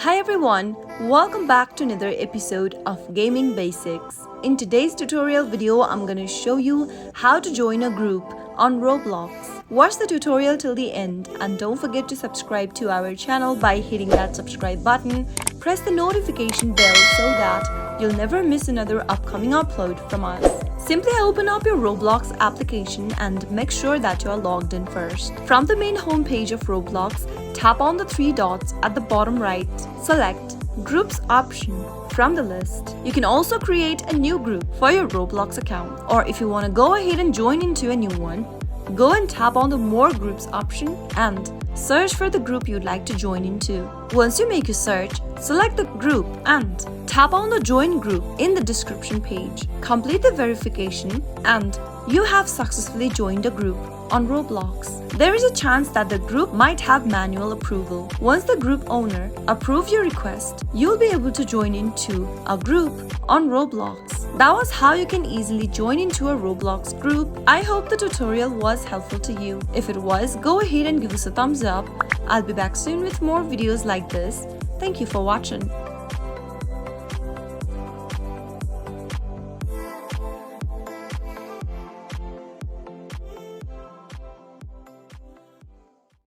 Hi everyone, welcome back to another episode of Gaming Basics. In today's tutorial video, I'm gonna show you how to join a group on Roblox. Watch the tutorial till the end and don't forget to subscribe to our channel by hitting that subscribe button. Press the notification bell so that you'll never miss another upcoming upload from us. Simply open up your Roblox application and make sure that you are logged in first. From the main homepage of Roblox, tap on the three dots at the bottom right. Select Groups option from the list. You can also create a new group for your Roblox account. Or if you want to go ahead and join into a new one, go and tap on the More Groups option and search for the group you'd like to join into. Once you make your search, select the group and tap on the Join Group in the description page. Complete the verification and you have successfully joined a group on Roblox. There is a chance that the group might have manual approval. Once the group owner approves your request, you'll be able to join into a group on Roblox. That was how you can easily join into a Roblox group. I hope the tutorial was helpful to you. If it was, go ahead and give us a thumbs up. I'll be back soon with more videos like this. Thank you for watching.